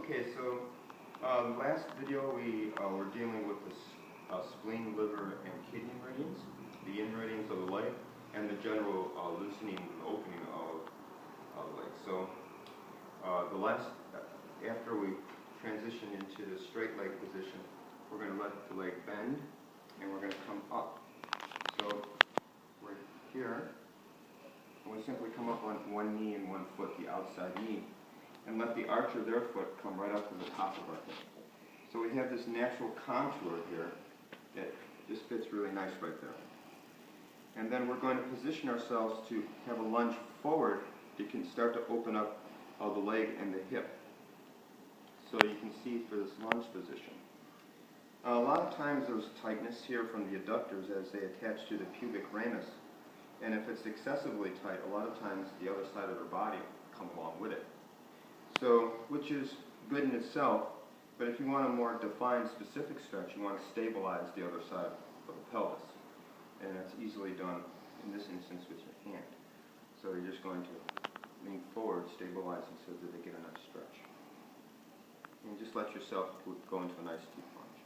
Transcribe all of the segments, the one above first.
Okay, so last video we were dealing with the spleen, liver, and kidney meridians, the in meridians of the leg, and the general loosening and opening of the leg. So after we transition into the straight leg position, we're going to let the leg bend, and we're going to come up. So we're here, and we simply come up on one knee and one foot, the outside knee, and let the arch of their foot come right up to the top of our hip. So we have this natural contour here that just fits really nice right there. And then we're going to position ourselves to have a lunge forward. You can start to open up the leg and the hip. So you can see for this lunge position. A lot of times there's tightness here from the adductors as they attach to the pubic ramus. And if it's excessively tight, a lot of times the other side of their body will come along with it. So, which is good in itself, but if you want a more defined, specific stretch, you want to stabilize the other side of the pelvis. And that's easily done, in this instance, with your hand. So you're just going to lean forward, stabilizing so that they get a nice stretch. And just let yourself go into a nice deep lunge.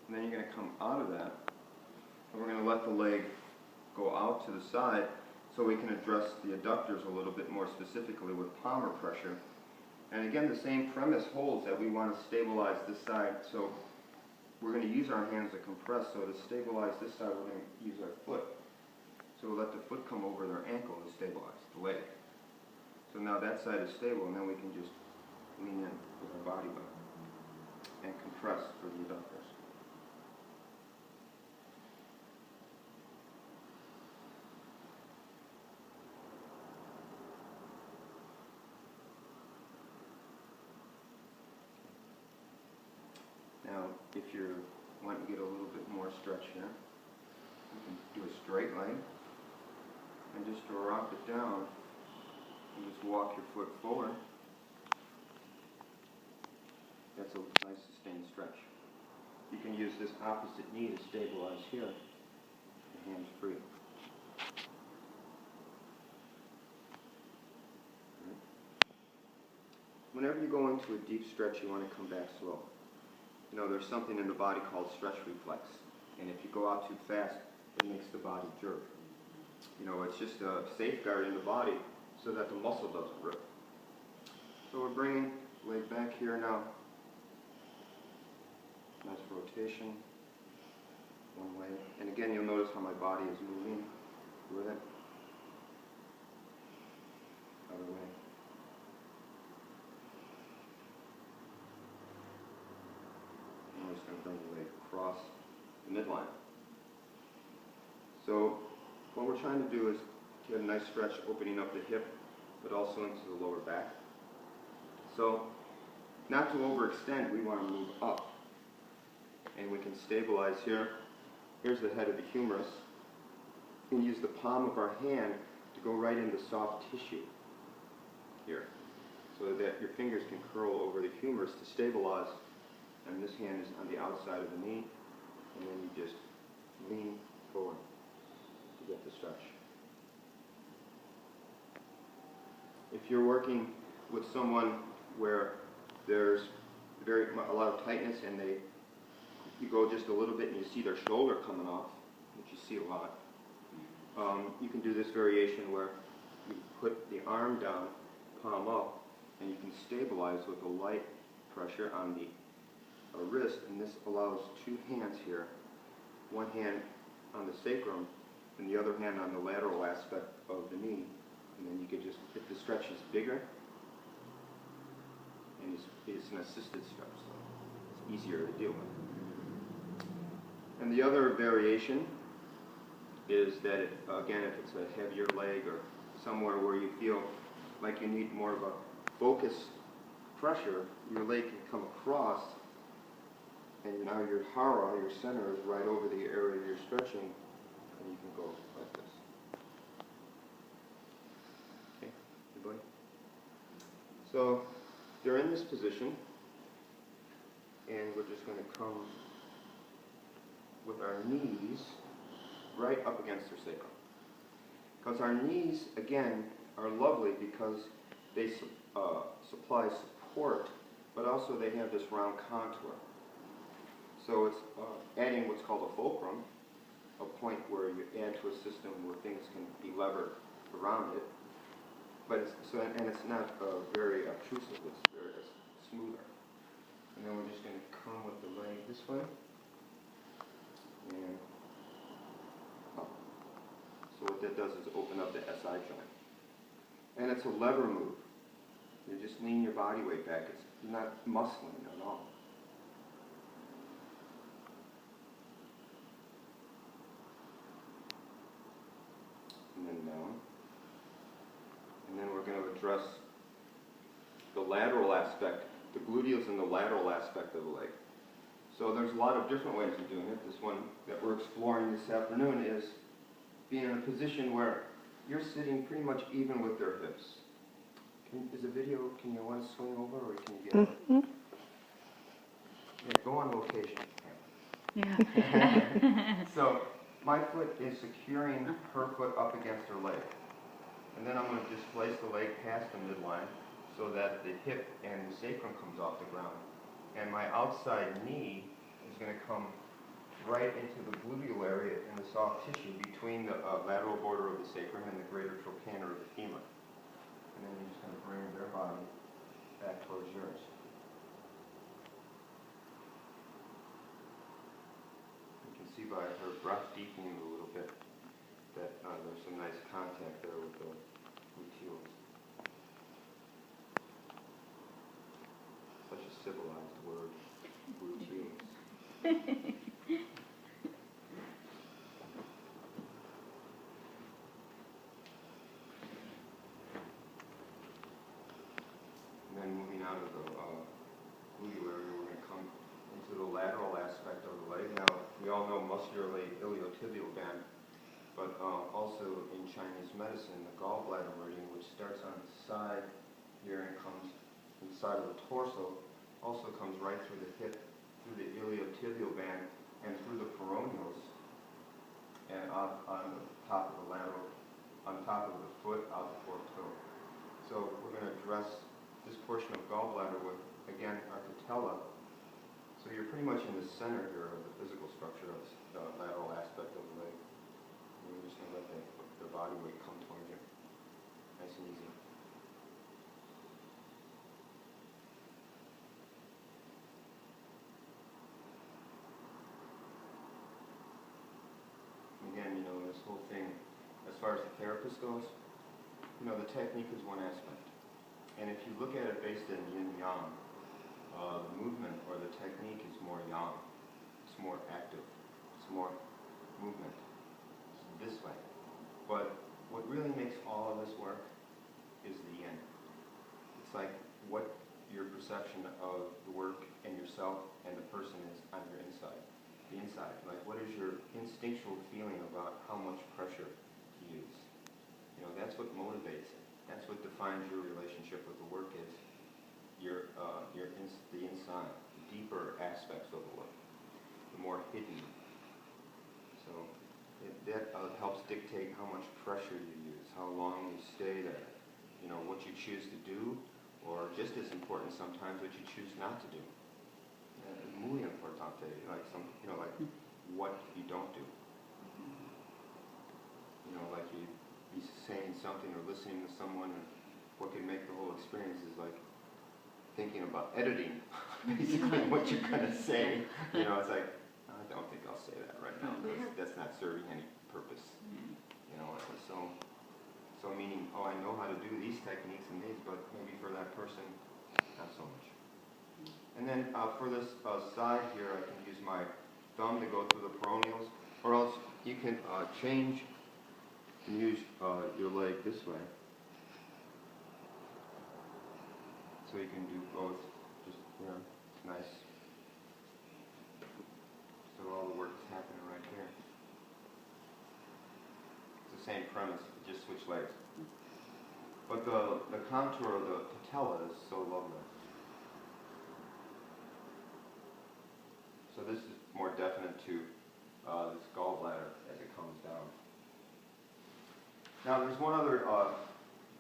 And then you're going to come out of that, and we're going to let the leg go out to the side, so we can address the adductors a little bit more specifically with palmar pressure. And again, the same premise holds that we want to stabilize this side. So we're going to use our hands to compress. So to stabilize this side, we're going to use our foot. So we'll let the foot come over their ankle to stabilize the leg. So now that side is stable, and then we can just lean in with our body weight and compress for the adductors. Now, if you want to get a little bit more stretch here, you can do a straight leg, and just to rock it down, and just walk your foot forward. That's a nice sustained stretch. You can use this opposite knee to stabilize here, the hands free. Whenever you go into a deep stretch, you want to come back slow. You know, there's something in the body called stretch reflex, and if you go out too fast, it makes the body jerk. You know, it's just a safeguard in the body so that the muscle doesn't rip. So we're bringing the leg back here now. Nice rotation, one way. And again, you'll notice how my body is moving with it. Other way. I'm just going to bring the leg across the midline. So what we're trying to do is get a nice stretch opening up the hip, but also into the lower back. So not to overextend, we want to move up. And we can stabilize here. Here's the head of the humerus. We can use the palm of our hand to go right into soft tissue here, so that your fingers can curl over the humerus to stabilize. And this hand is on the outside of the knee, and then you just lean forward to get the stretch. If you're working with someone where there's a lot of tightness and you go just a little bit and you see their shoulder coming off, which you see a lot, you can do this variation where you put the arm down, palm up, and you can stabilize with a light pressure on the wrist, and this allows two hands here, one hand on the sacrum and the other hand on the lateral aspect of the knee, and then you can just, if the stretch is bigger, and it's an assisted stretch, so it's easier to deal with. And the other variation is that, again, if it's a heavier leg or somewhere where you feel like you need more of a focused pressure, your leg can come across, and now your hara, your center, is right over the area you're stretching, and you can go like this. Okay, everybody? So you're in this position, and we're just going to come with our knees right up against our sacrum. Because our knees, again, are lovely because they supply support, but also they have this round contour. So it's adding what's called a fulcrum, a point where you add to a system where things can be levered around it. But it's not very obtrusive, it's very smoother. And then we're just going to come with the leg this way. And up. So what that does is open up the SI joint. And it's a lever move. You just lean your body weight back. It's not muscling at all. And then down. And then we're going to address the lateral aspect, the gluteals and the lateral aspect of the leg. So there's a lot of different ways of doing it. This one that we're exploring this afternoon is being in a position where you're sitting pretty much even with their hips. Is the video, can you want to swing over or can you get it? Yeah, go on location. Yeah. So my foot is securing her foot up against her leg. And then I'm going to displace the leg past the midline so that the hip and the sacrum comes off the ground. And my outside knee is going to come right into the gluteal area in the soft tissue between the lateral border of the sacrum and the greater trochanter of the femur. And then you're just going to bring their body back towards yours. You can see by her breath deepening a little bit that there's some nice contact there with the gluteals. Such a civilized word, gluteals. And then moving out of the gluteal area, we're going to come into the lateral aspect of the leg. Now, we all know muscular iliotibial band, but also in Chinese medicine, the gallbladder meridian, which starts on the side here and comes inside of the torso, also comes right through the hip, through the iliotibial band, and through the peroneals, and up on the top of the lateral, on top of the foot, out the fourth toe. So we're going to address this portion of gallbladder with, again, our patella. So you're pretty much in the center here of the physical structure of the lateral aspect of the leg. And you're just going to let the body weight come toward you. Nice and easy. Again, you know, this whole thing, as far as the therapist goes, you know, the technique is one aspect. And if you look at it based in yin-yang, the movement or the technique is more yang. It's more active. It's more movement. It's this way. But what really makes all of this work is the yin. It's like what your perception of the work and yourself and the person is on your inside. The inside. Like, what is your instinctual feeling about how much pressure to use? You know, that's what motivates it. That's what defines your relationship with the work is the inside, the deeper aspects of the work, the more hidden. So that helps dictate how much pressure you use, how long you stay there, you know, what you choose to do, or just as important sometimes, what you choose not to do. Muy importante, like like what you don't do. You know, like you be saying something or listening to someone, and what can make the whole experience is like thinking about editing, basically what you're going to say. You know, it's like, I don't think I'll say that right now, because that's not serving any purpose. You know, so meaning, oh, I know how to do these techniques and these, but maybe for that person, not so much. And then for this side here, I can use my thumb to go through the peroneals, or else you can change and use your leg this way. So you can do both, just, you know, nice. So all the work is happening right here. It's the same premise, just switch legs. But the contour of the patella is so lovely. So this is more definite to this gallbladder as it comes down. Now there's one other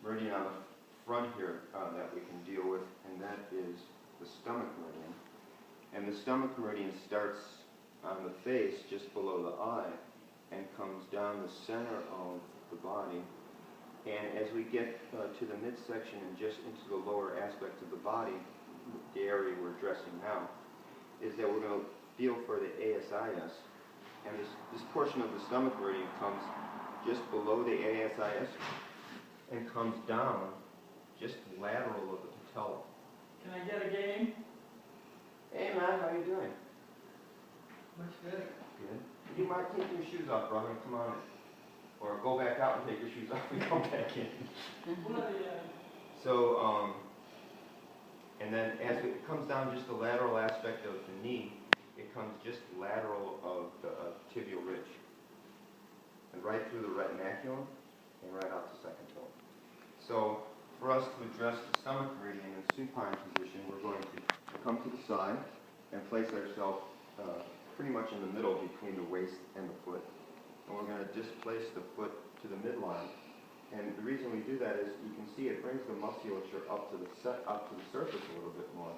meridian on the front here that we can deal with, and that is the stomach meridian. And the stomach meridian starts on the face just below the eye and comes down the center of the body. And as we get to the midsection and just into the lower aspect of the body, the area we're addressing now, is that we're going to feel for the ASIS. And this portion of the stomach meridian comes just below the ASIS and comes down just lateral of the patella. Can I get a game? Hey man, how you doing? Looks good. Good. You might take your shoes off, brother, and come on in. Or go back out and take your shoes off and come back in. So, and then as it comes down just the lateral aspect of the knee, it comes just lateral of the tibial ridge. And right through the retinaculum and right out the second toe. So, for us to address the stomach meridian in supine position, we're going to come to the side and place ourselves pretty much in the middle between the waist and the foot. And we're going to displace the foot to the midline. And the reason we do that is you can see it brings the musculature up to the surface a little bit more.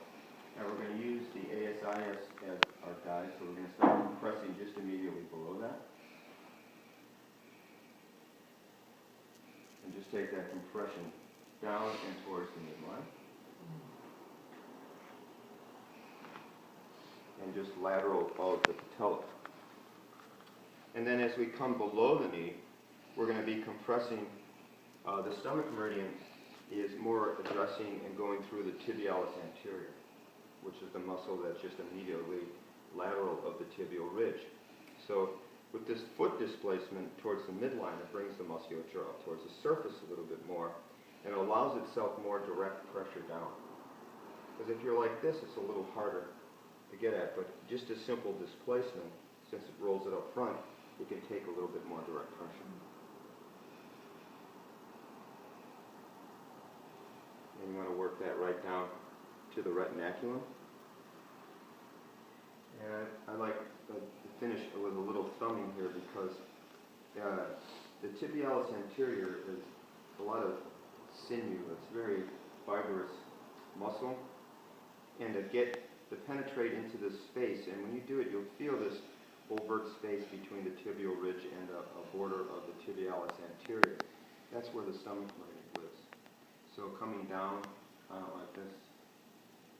And we're going to use the ASIS as our guide, so we're going to start compressing just immediately below that. And just take that compression down and towards the midline. And just lateral of the patella. And then as we come below the knee, we're going to be compressing. The stomach meridian is more addressing and going through the tibialis anterior, which is the muscle that's just immediately lateral of the tibial ridge. So with this foot displacement towards the midline, it brings the musculature up towards the surface a little bit more, and it allows itself more direct pressure down. Because if you're like this, it's a little harder to get at, but just a simple displacement, since it rolls it up front, it can take a little bit more direct pressure. And you want to work that right down to the retinaculum. And I like to finish with a little thumbing here because the tibialis anterior is a lot of sinew. It's very fibrous muscle. And to penetrate into this space, and when you do it, you'll feel this overt space between the tibial ridge and a border of the tibialis anterior. That's where the stomach meridian lives. So coming down like this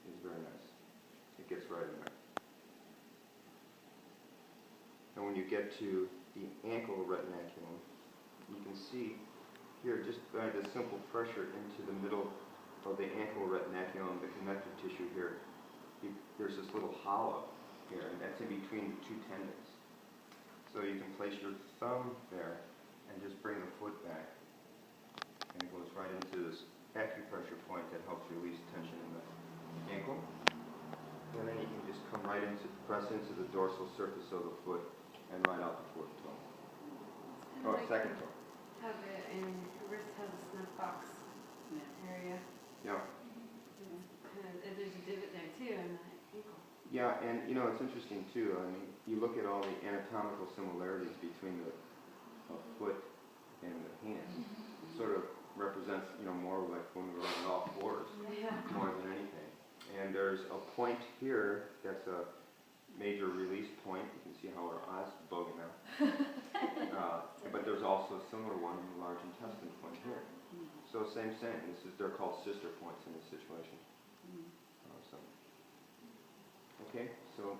is very nice. It gets right in there. And when you get to the ankle retinaculum, you can see here, just by the simple pressure into the middle of the ankle retinaculum, the connective tissue here, there's this little hollow here, and that's in between the two tendons. So you can place your thumb there and just bring the foot back, and it goes right into this acupressure point that helps release tension in the ankle. And then you can just come right into, press into the dorsal surface of the foot and right out the fourth toe. Or like second toe. Have it in wrist has a snug box area. Yeah. There's a divot there too in the ankle. Yeah, and you know, it's interesting too. I mean, you look at all the anatomical similarities between the foot and the hand. It sort of represents, you know, more like when we were on all fours, more than anything. And there's a point here that's a major release point. You can see how our eyes bugging out. But there's also a similar one in the large intestine point here. So same. They're called sister points in this situation. Okay, so